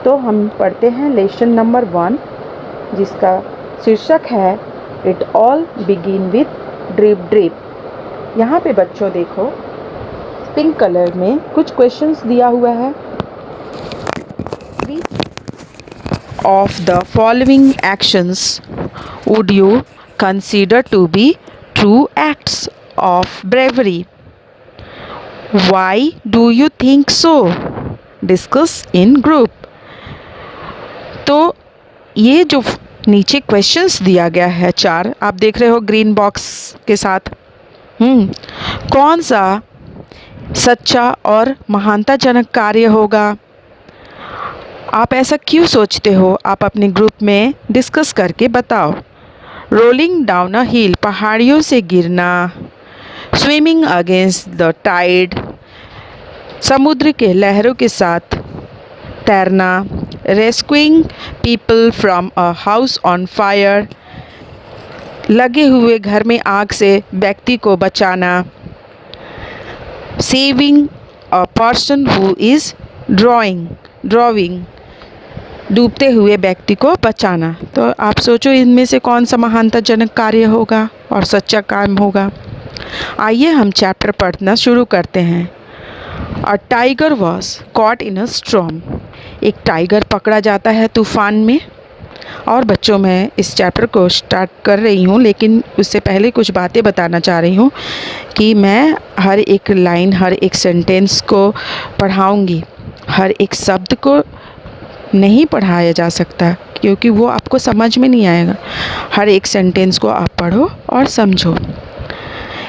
तो हम पढ़ते हैं लेसन नंबर 1, जिसका शीर्षक है it all begin with drip drip. यहाँ पे बच्चों देखो, पिंक कलर में कुछ क्वेश्चंस दिया हुआ है। Of the following actions would you consider to be true acts of bravery? Why do you think so? Discuss in group। तो ये जो नीचे क्वेश्चंस दिया गया है 4, आप देख रहे हो ग्रीन बॉक्स के साथ। कौन सा सच्चा और महानताजनक कार्य होगा? आप ऐसा क्यों सोचते हो? आप अपने ग्रुप में डिस्कस करके बताओ। रोलिंग डाउन अ हिल, पहाड़ियों से गिरना। स्विमिंग अगेंस्ट द टाइड, समुद्र के लहरों के साथ तैरना। Rescuing people from a house on fire, लगे हुए घर में आग से व्यक्ति को बचाना। Saving a person who is drawing, डूबते हुए व्यक्ति को बचाना। तो आप सोचो इनमें से कौन सा महानताजनक कार्य होगा और सच्चा काम होगा। आइए हम चैप्टर पढ़ना शुरू करते हैं। A tiger was caught in a storm, एक टाइगर पकड़ा जाता है तूफान में। और बच्चों, मैं इस चैप्टर को स्टार्ट कर रही हूँ, लेकिन उससे पहले कुछ बातें बताना चाह रही हूँ कि मैं हर एक लाइन, हर एक सेंटेंस को पढ़ाऊँगी। हर एक शब्द को नहीं पढ़ाया जा सकता क्योंकि वो आपको समझ में नहीं आएगा। हर एक सेंटेंस को आप पढ़ो और समझो।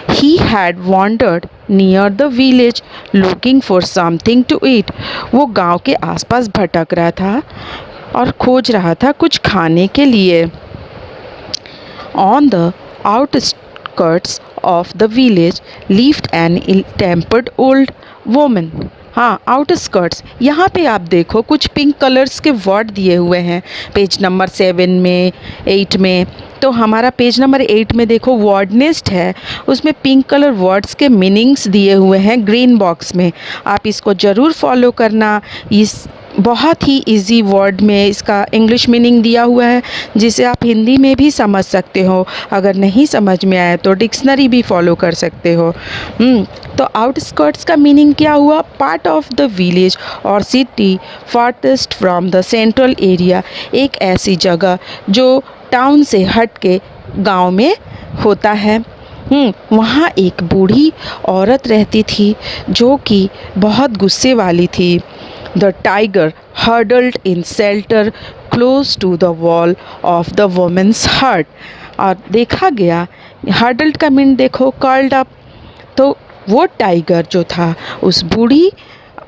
He had wandered near the village looking for something to eat। वो गांव के आसपास भटक रहा था और खोज रहा था कुछ खाने के लिए। On the outskirts of the village lived an ill-tempered old woman। हाँ, आउटस्कर्ट्स, यहाँ पे आप देखो कुछ पिंक कलर्स के वर्ड दिए हुए हैं पेज नंबर 7 में, 8 में। तो हमारा पेज नंबर 8 में देखो वर्ड नेस्ट है, उसमें पिंक कलर वर्ड्स के मीनिंग्स दिए हुए हैं ग्रीन बॉक्स में। आप इसको ज़रूर फॉलो करना। इस बहुत ही इजी वर्ड में इसका इंग्लिश मीनिंग दिया हुआ है, जिसे आप हिंदी में भी समझ सकते हो। अगर नहीं समझ में आया तो डिक्शनरी भी फॉलो कर सकते हो। तो आउटस्कर्ट्स का मीनिंग क्या हुआ? पार्ट ऑफ द विलेज और city farthest from the central area, एक ऐसी जगह जो टाउन से हट के गाँव में होता है। वहाँ एक बूढ़ी औरत रहती थी जो कि बहुत गुस्से वाली थी। The tiger huddled in shelter close to the wall of the woman's hut। और देखा गया, huddled का मीन देखो curled up। तो वो टाइगर जो था उस बूढ़ी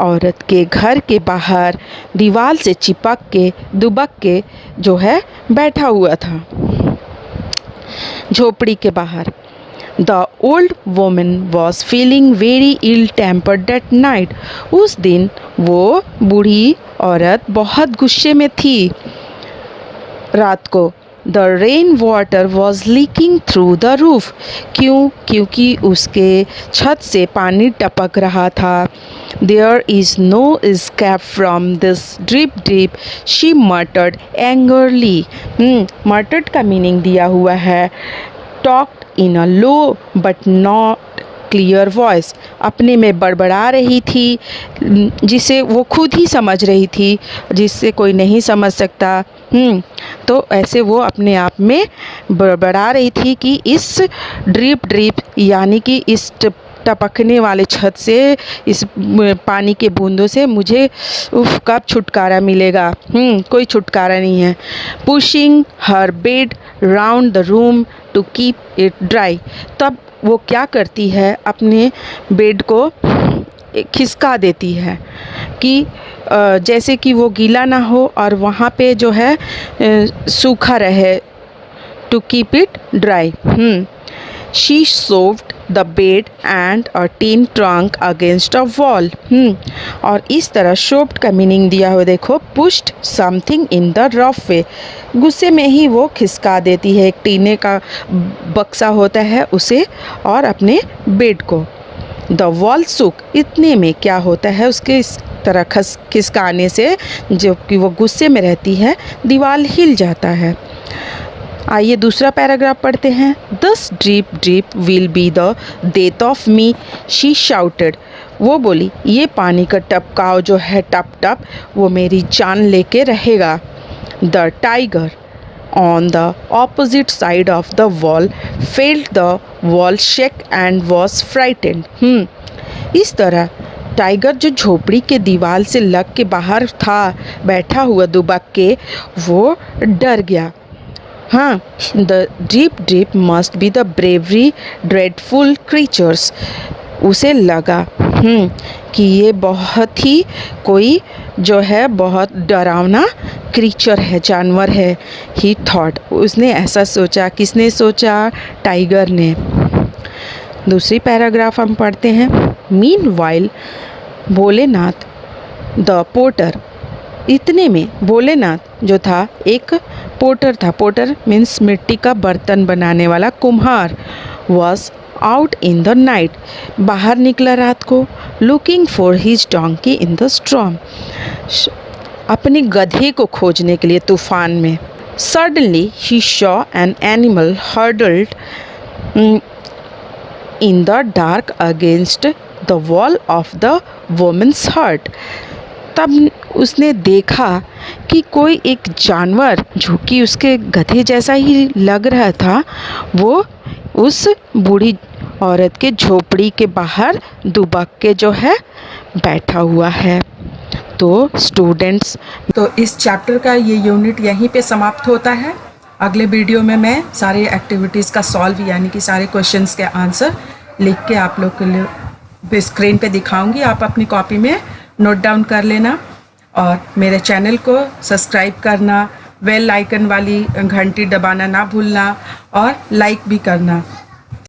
औरत के घर के बाहर दीवार से चिपक के दुबक के जो है बैठा हुआ था, झोपड़ी के बाहर। The old woman was feeling very ill-tempered that night। उस दिन वो बूढ़ी औरत बहुत गुस्से में थी रात को। The rain water was leaking through the roof। क्यों? क्योंकि उसके छत से पानी टपक रहा था। There is no escape from this drip drip, she muttered angrily। muttered का मीनिंग दिया हुआ है talked in a low but not clear voice, अपने में बड़बड़ा रही थी, जिसे वो खुद ही समझ रही थी, जिससे कोई नहीं समझ सकता। तो ऐसे वो अपने आप में बड़बड़ा रही थी कि इस ड्रिप ड्रिप यानी कि इस टपकने वाले छत से, इस पानी के बूंदों से मुझे कब छुटकारा मिलेगा। कोई छुटकारा नहीं है। Pushing her bed round the room to keep it dry. तब वो क्या करती है, अपने बेड को खिसका देती है कि जैसे कि वो गीला ना हो और वहाँ पे जो है सूखा रहे। To keep it dry. She shoved the bed and a tin trunk against a wall। और इस तरह shoved का मीनिंग दिया हुआ देखो, pushed something in the rough way। गुस्से में ही वो खिसका देती है, एक टीने का बक्सा होता है उसे और अपने बेड को। The wall shook। इतने में क्या होता है, उसके तरह खिसकाने से, जो कि वो गुस्से में रहती है, दीवार हिल जाता है। आइए दूसरा पैराग्राफ पढ़ते हैं। This drip drip will be the death of me, she shouted. वो बोली, ये पानी का टपकाव जो है, टप टप, वो मेरी जान लेके रहेगा। The tiger on the opposite side of the wall felt the wall shake and was frightened। इस तरह टाइगर जो झोपड़ी के दीवार से लग के बाहर था बैठा हुआ दुबक के, वो डर गया। हाँ, the drip drip must be the bravery dreadful creatures. उसे लगा कि ये बहुत ही कोई जो है बहुत डरावना क्रीचर है, जानवर है। ही थॉट, उसने ऐसा सोचा। किसने सोचा? टाइगर ने। दूसरी पैराग्राफ हम पढ़ते हैं। Meanwhile Bholenath the potter. इतने में भोलेनाथ जो था एक पोटर था। पोटर मीन्स मिट्टी का बर्तन बनाने वाला कुम्हार। Was out in the night, बाहर निकला रात को। Looking for his donkey in the storm, अपने गधे को खोजने के लिए तूफान में। Suddenly he saw an animal huddled in the dark against the wall of the women's hut. तब उसने देखा कि कोई एक जानवर जो कि उसके गधे जैसा ही लग रहा था, वो उस बूढ़ी औरत के झोपड़ी के बाहर दुबक के जो है बैठा हुआ है। तो स्टूडेंट्स, तो इस चैप्टर का ये यूनिट यहीं पे समाप्त होता है। अगले वीडियो में मैं सारे एक्टिविटीज़ का सॉल्व यानी कि सारे क्वेश्चंस के आंसर लिख के आप लोग के लिए स्क्रीन पे दिखाऊंगी। आप अपनी कॉपी में नोट डाउन कर लेना और मेरे चैनल को सब्सक्राइब करना, बेल आइकन वाली घंटी दबाना ना भूलना और लाइक भी करना।